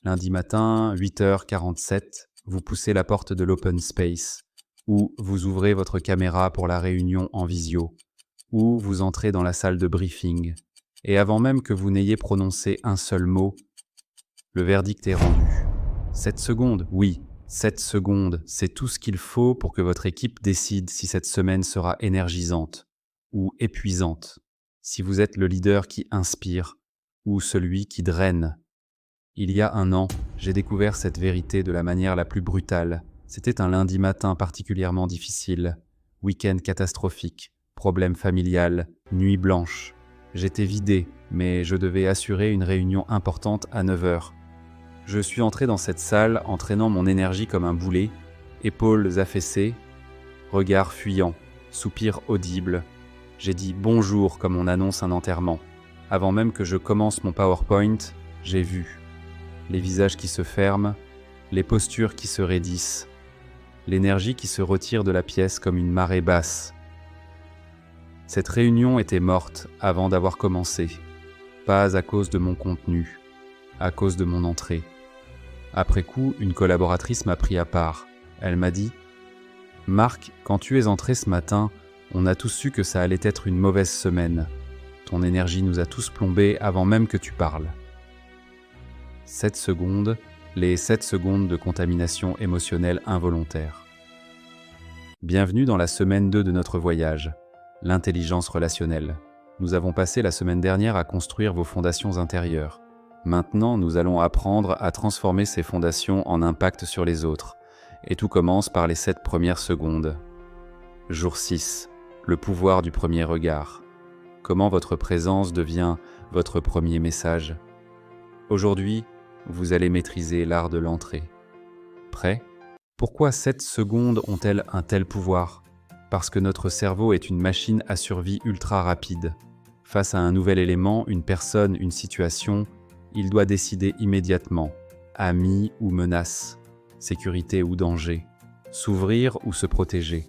Lundi matin, 8h47, vous poussez la porte de l'open space, ou vous ouvrez votre caméra pour la réunion en visio, ou vous entrez dans la salle de briefing. Et avant même que vous n'ayez prononcé un seul mot, le verdict est rendu. 7 secondes, oui, 7 secondes, c'est tout ce qu'il faut pour que votre équipe décide si cette semaine sera énergisante ou épuisante, si vous êtes le leader qui inspire ou celui qui draine. Il y a un an, j'ai découvert cette vérité de la manière la plus brutale. C'était un lundi matin particulièrement difficile, week-end catastrophique, problème familial, nuit blanche. J'étais vidé, mais je devais assurer une réunion importante à 9h. Je suis entré dans cette salle en traînant mon énergie comme un boulet, épaules affaissées, regard fuyant, soupir audible. J'ai dit bonjour comme on annonce un enterrement. Avant même que je commence mon PowerPoint, j'ai vu les visages qui se ferment, les postures qui se raidissent, l'énergie qui se retire de la pièce comme une marée basse. Cette réunion était morte avant d'avoir commencé, pas à cause de mon contenu, à cause de mon entrée. Après coup, une collaboratrice m'a pris à part. Elle m'a dit « Marc, quand tu es entré ce matin, on a tous su que ça allait être une mauvaise semaine. Ton énergie nous a tous plombés avant même que tu parles. » 7 secondes, les 7 secondes de contamination émotionnelle involontaire. Bienvenue dans la semaine 2 de notre voyage, l'intelligence relationnelle. Nous avons passé la semaine dernière à construire vos fondations intérieures. Maintenant, nous allons apprendre à transformer ces fondations en impact sur les autres. Et tout commence par les 7 premières secondes. Jour 6. Le pouvoir du premier regard. Comment votre présence devient votre premier message. Aujourd'hui, vous allez maîtriser l'art de l'entrée. Prêt ? Pourquoi 7 secondes ont-elles un tel pouvoir ? Parce que notre cerveau est une machine à survie ultra rapide. Face à un nouvel élément, une personne, une situation, il doit décider immédiatement, ami ou menace, sécurité ou danger, s'ouvrir ou se protéger.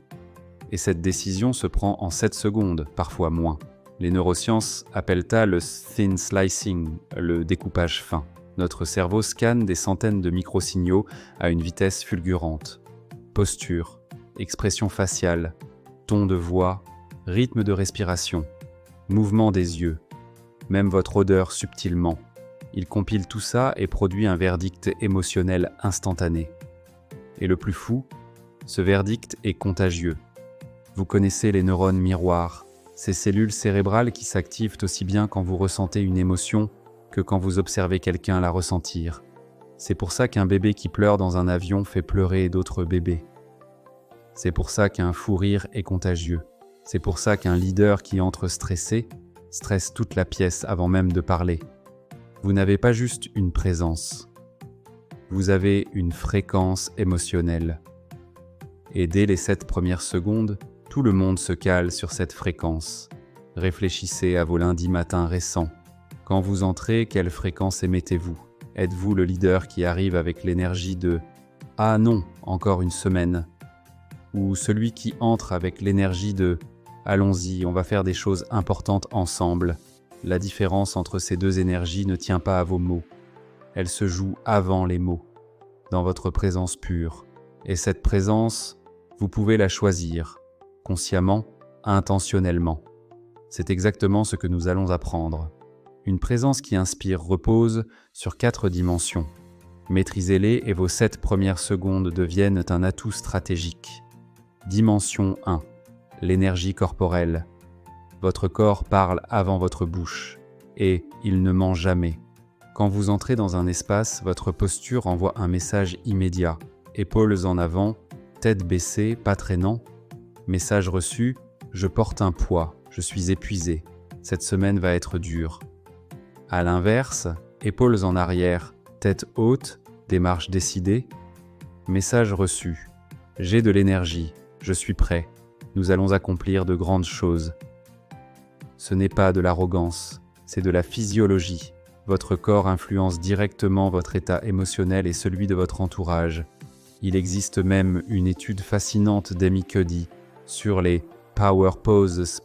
Et cette décision se prend en 7 secondes, parfois moins. Les neurosciences appellent ça le thin slicing, le découpage fin. Notre cerveau scanne des centaines de microsignaux à une vitesse fulgurante. Posture, expression faciale, ton de voix, rythme de respiration, mouvement des yeux, même votre odeur subtilement. Il compile tout ça et produit un verdict émotionnel instantané. Et le plus fou, ce verdict est contagieux. Vous connaissez les neurones miroirs, ces cellules cérébrales qui s'activent aussi bien quand vous ressentez une émotion que quand vous observez quelqu'un la ressentir. C'est pour ça qu'un bébé qui pleure dans un avion fait pleurer d'autres bébés. C'est pour ça qu'un fou rire est contagieux. C'est pour ça qu'un leader qui entre stressé stresse toute la pièce avant même de parler. Vous n'avez pas juste une présence. Vous avez une fréquence émotionnelle. Et dès les 7 premières secondes, tout le monde se cale sur cette fréquence. Réfléchissez à vos lundis matins récents. Quand vous entrez, quelle fréquence émettez-vous ? Êtes-vous le leader qui arrive avec l'énergie de « Ah non, encore une semaine » ou celui qui entre avec l'énergie de « Allons-y, on va faire des choses importantes ensemble ». La différence entre ces deux énergies ne tient pas à vos mots. Elle se joue avant les mots, dans votre présence pure. Et cette présence, vous pouvez la choisir, consciemment, intentionnellement. C'est exactement ce que nous allons apprendre. Une présence qui inspire repose sur 4 dimensions. Maîtrisez-les et vos 7 premières secondes deviennent un atout stratégique. Dimension 1. L'énergie corporelle. Votre corps parle avant votre bouche, et il ne ment jamais. Quand vous entrez dans un espace, votre posture envoie un message immédiat. Épaules en avant, tête baissée, pas traînant. Message reçu, je porte un poids, je suis épuisé. Cette semaine va être dure. À l'inverse, épaules en arrière, tête haute, démarche décidée. Message reçu, j'ai de l'énergie, je suis prêt. Nous allons accomplir de grandes choses. Ce n'est pas de l'arrogance, c'est de la physiologie. Votre corps influence directement votre état émotionnel et celui de votre entourage. Il existe même une étude fascinante d'Amy Cuddy sur les Power Poses.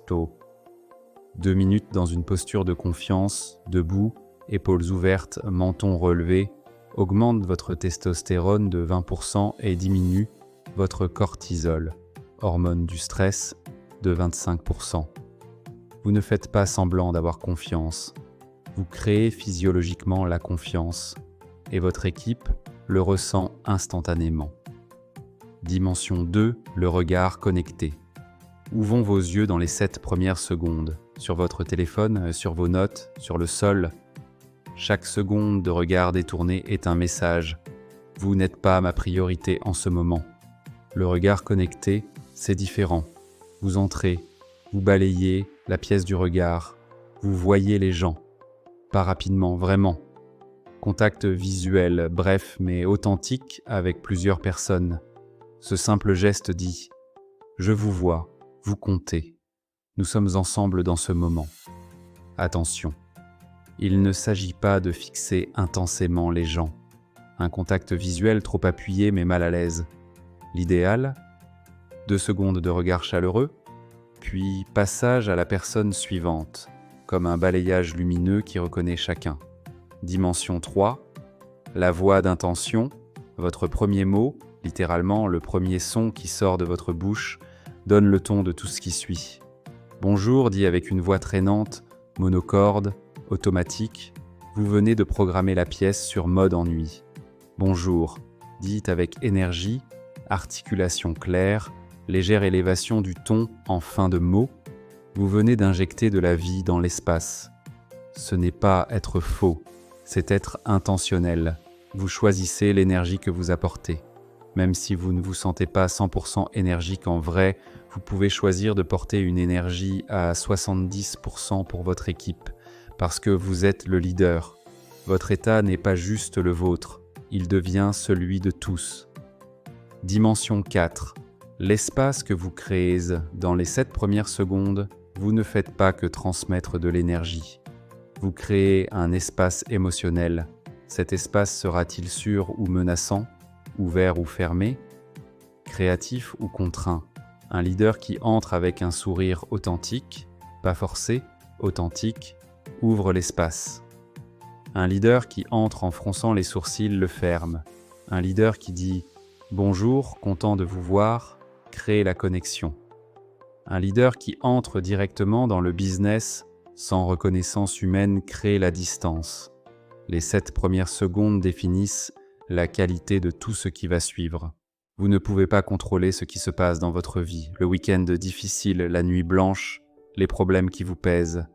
2 minutes dans une posture de confiance, debout, épaules ouvertes, menton relevé, augmente votre testostérone de 20% et diminue votre cortisol, hormone du stress, de 25%. Vous ne faites pas semblant d'avoir confiance. Vous créez physiologiquement la confiance et votre équipe le ressent instantanément. Dimension 2, le regard connecté. Où vont vos yeux dans les 7 premières secondes? Sur votre téléphone, sur vos notes, sur le sol? Chaque seconde de regard détourné est un message. Vous n'êtes pas ma priorité en ce moment. Le regard connecté, c'est différent. Vous entrez, vous balayez la pièce du regard, vous voyez les gens. Pas rapidement, vraiment. Contact visuel, bref mais authentique avec plusieurs personnes. Ce simple geste dit « Je vous vois, vous comptez. Nous sommes ensemble dans ce moment. » Attention, il ne s'agit pas de fixer intensément les gens. Un contact visuel trop appuyé mais mal à l'aise. L'idéal, 2 secondes de regard chaleureux, puis passage à la personne suivante, comme un balayage lumineux qui reconnaît chacun. Dimension 3, la voix d'intention, votre premier mot, littéralement le premier son qui sort de votre bouche, donne le ton de tout ce qui suit. Bonjour dit avec une voix traînante, monocorde, automatique, vous venez de programmer la pièce sur mode ennui. Bonjour, dit avec énergie, articulation claire, légère élévation du ton en fin de mot, vous venez d'injecter de la vie dans l'espace. Ce n'est pas être faux, c'est être intentionnel. Vous choisissez l'énergie que vous apportez. Même si vous ne vous sentez pas 100% énergique en vrai, vous pouvez choisir de porter une énergie à 70% pour votre équipe, parce que vous êtes le leader. Votre état n'est pas juste le vôtre, il devient celui de tous. Dimension 4. L'espace que vous créez dans les 7 premières secondes, vous ne faites pas que transmettre de l'énergie. Vous créez un espace émotionnel. Cet espace sera-t-il sûr ou menaçant, ouvert ou fermé, créatif ou contraint? Un leader qui entre avec un sourire authentique, pas forcé, authentique, ouvre l'espace. Un leader qui entre en fronçant les sourcils le ferme. Un leader qui dit « Bonjour, content de vous voir », crée la connexion. Un leader qui entre directement dans le business, sans reconnaissance humaine, crée la distance. Les 7 premières secondes définissent la qualité de tout ce qui va suivre. Vous ne pouvez pas contrôler ce qui se passe dans votre vie, le week-end difficile, la nuit blanche, les problèmes qui vous pèsent.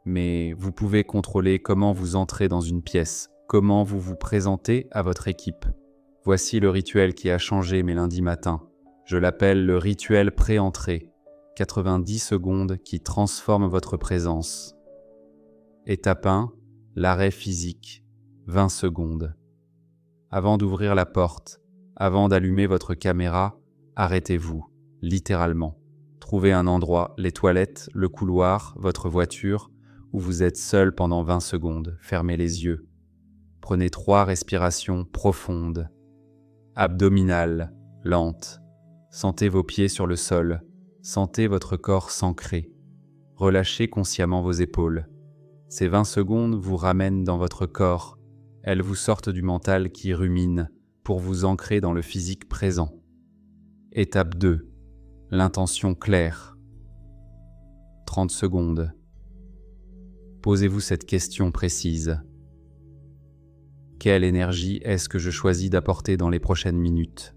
Mais vous pouvez contrôler comment vous entrez dans une pièce, comment vous vous présentez à votre équipe. Voici le rituel qui a changé mes lundis matins. Je l'appelle le rituel pré-entrée. 90 secondes qui transforment votre présence. Étape 1, l'arrêt physique. 20 secondes. Avant d'ouvrir la porte, avant d'allumer votre caméra, arrêtez-vous, littéralement. Trouvez un endroit, les toilettes, le couloir, votre voiture, où vous êtes seul pendant 20 secondes. Fermez les yeux. Prenez 3 respirations profondes. Abdominales, lentes. Sentez vos pieds sur le sol. Sentez votre corps s'ancrer. Relâchez consciemment vos épaules. Ces 20 secondes vous ramènent dans votre corps. Elles vous sortent du mental qui rumine pour vous ancrer dans le physique présent. Étape 2. L'intention claire. 30 secondes. Posez-vous cette question précise. Quelle énergie est-ce que je choisis d'apporter dans les prochaines minutes?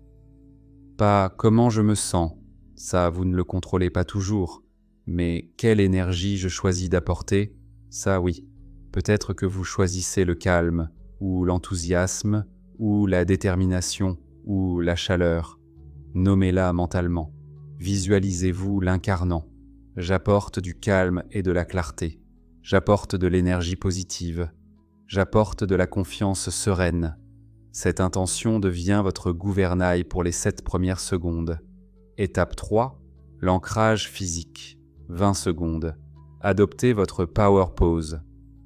Pas comment je me sens, ça vous ne le contrôlez pas toujours, mais quelle énergie je choisis d'apporter, ça oui. Peut-être que vous choisissez le calme, ou l'enthousiasme, ou la détermination, ou la chaleur. Nommez-la mentalement. Visualisez-vous l'incarnant. J'apporte du calme et de la clarté. J'apporte de l'énergie positive. J'apporte de la confiance sereine. Cette intention devient votre gouvernail pour les 7 premières secondes. Étape 3, l'ancrage physique. 20 secondes. Adoptez votre power pose.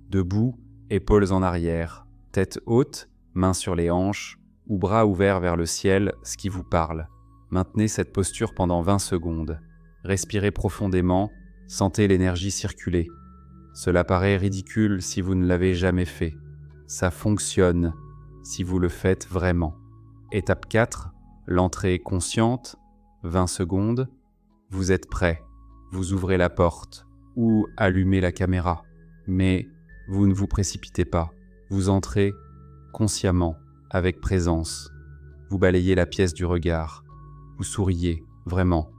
Debout, épaules en arrière, tête haute, mains sur les hanches ou bras ouverts vers le ciel, ce qui vous parle. Maintenez cette posture pendant 20 secondes. Respirez profondément, sentez l'énergie circuler. Cela paraît ridicule si vous ne l'avez jamais fait. Ça fonctionne. si vous le faites vraiment. Étape 4, l'entrée consciente, 20 secondes. Vous êtes prêt, vous ouvrez la porte ou allumez la caméra, mais vous ne vous précipitez pas. Vous entrez consciemment, avec présence. Vous balayez la pièce du regard. Vous souriez, vraiment.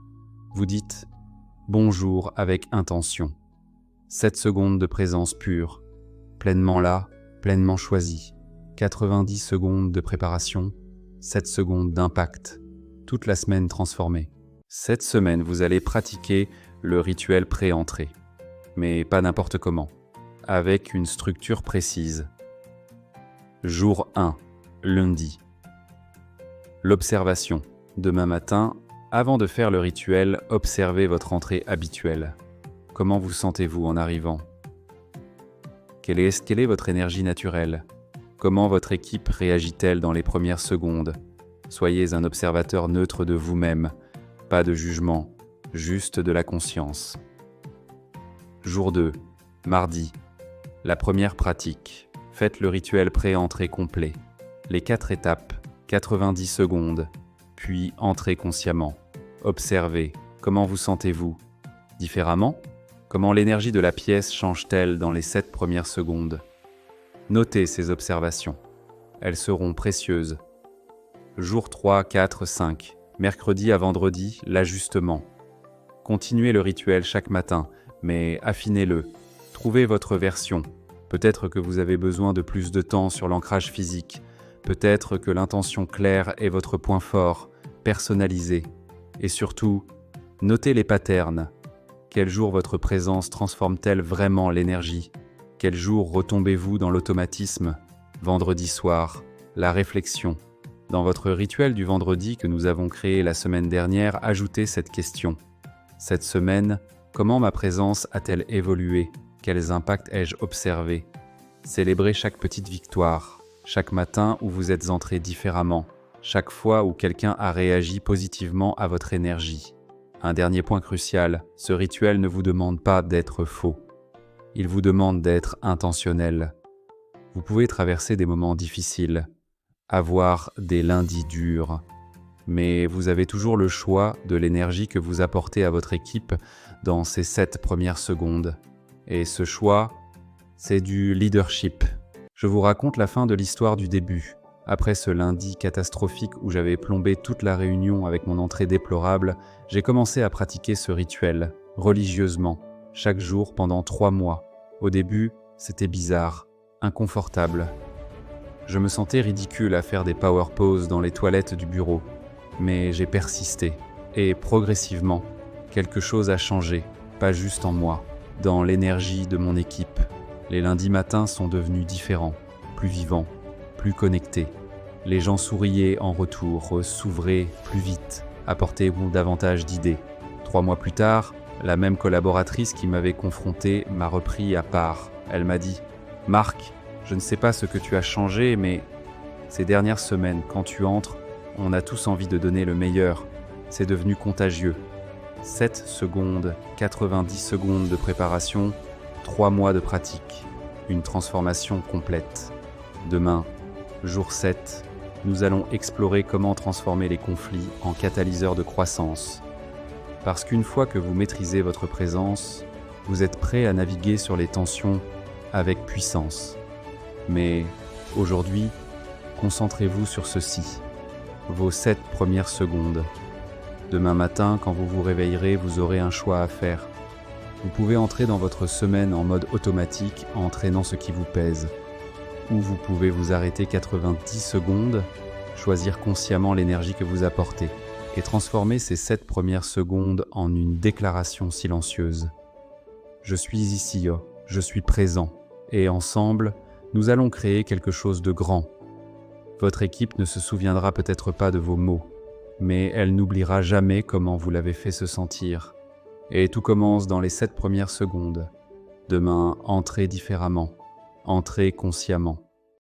Vous dites « bonjour » avec intention. 7 secondes de présence pure, pleinement là, pleinement choisie. 90 secondes de préparation, 7 secondes d'impact. Toute la semaine transformée. Cette semaine, vous allez pratiquer le rituel pré-entrée. Mais pas n'importe comment. Avec une structure précise. Jour 1, lundi. L'observation. Demain matin, avant de faire le rituel, observez votre entrée habituelle. Comment vous sentez-vous en arrivant? Quelle est votre énergie naturelle? Comment votre équipe réagit-elle dans les premières secondes? Soyez un observateur neutre de vous-même, pas de jugement, juste de la conscience. Jour 2, mardi. La première pratique. Faites le rituel pré-entrée complet. Les 4 étapes, 90 secondes, puis entrez consciemment. Observez, comment vous sentez-vous? Différemment? Comment l'énergie de la pièce change-t-elle dans les 7 premières secondes? Notez ces observations. Elles seront précieuses. Jour 3, 4, 5. Mercredi à vendredi, l'ajustement. Continuez le rituel chaque matin, mais affinez-le. Trouvez votre version. Peut-être que vous avez besoin de plus de temps sur l'ancrage physique. Peut-être que l'intention claire est votre point fort, personnalisé. Et surtout, notez les patterns. Quel jour votre présence transforme-t-elle vraiment l'énergie? Quel jour retombez-vous dans l'automatisme? Vendredi soir, la réflexion. Dans votre rituel du vendredi que nous avons créé la semaine dernière, ajoutez cette question. Cette semaine, comment ma présence a-t-elle évolué? Quels impacts ai-je observés? Célébrez chaque petite victoire, chaque matin où vous êtes entré différemment, chaque fois où quelqu'un a réagi positivement à votre énergie. Un dernier point crucial, ce rituel ne vous demande pas d'être faux. Il vous demande d'être intentionnel. Vous pouvez traverser des moments difficiles, avoir des lundis durs, mais vous avez toujours le choix de l'énergie que vous apportez à votre équipe dans ces 7 premières secondes. Et ce choix, c'est du leadership. Je vous raconte la fin de l'histoire du début. Après ce lundi catastrophique où j'avais plombé toute la réunion avec mon entrée déplorable, j'ai commencé à pratiquer ce rituel, religieusement, chaque jour pendant 3 mois. Au début, c'était bizarre, inconfortable. Je me sentais ridicule à faire des power poses dans les toilettes du bureau. Mais j'ai persisté. Et progressivement, quelque chose a changé, pas juste en moi, dans l'énergie de mon équipe. Les lundis matins sont devenus différents, plus vivants, plus connectés. Les gens souriaient en retour, s'ouvraient plus vite, apportaient davantage d'idées. 3 mois plus tard, la même collaboratrice qui m'avait confronté m'a repris à part. Elle m'a dit « Marc, je ne sais pas ce que tu as changé, mais ces dernières semaines, quand tu entres, on a tous envie de donner le meilleur. C'est devenu contagieux. 7 secondes, 90 secondes de préparation, 3 mois de pratique. Une transformation complète. Demain, jour 7, nous allons explorer comment transformer les conflits en catalyseurs de croissance. Parce qu'une fois que vous maîtrisez votre présence, vous êtes prêt à naviguer sur les tensions avec puissance. Mais aujourd'hui, concentrez-vous sur ceci, vos 7 premières secondes. Demain matin, quand vous vous réveillerez, vous aurez un choix à faire. Vous pouvez entrer dans votre semaine en mode automatique en entraînant ce qui vous pèse. Ou vous pouvez vous arrêter 90 secondes, choisir consciemment l'énergie que vous apportez et transformer ces 7 premières secondes en une déclaration silencieuse. Je suis ici, je suis présent, et ensemble, nous allons créer quelque chose de grand. Votre équipe ne se souviendra peut-être pas de vos mots, mais elle n'oubliera jamais comment vous l'avez fait se sentir. Et tout commence dans les 7 premières secondes. Demain, entrez différemment, entrez consciemment.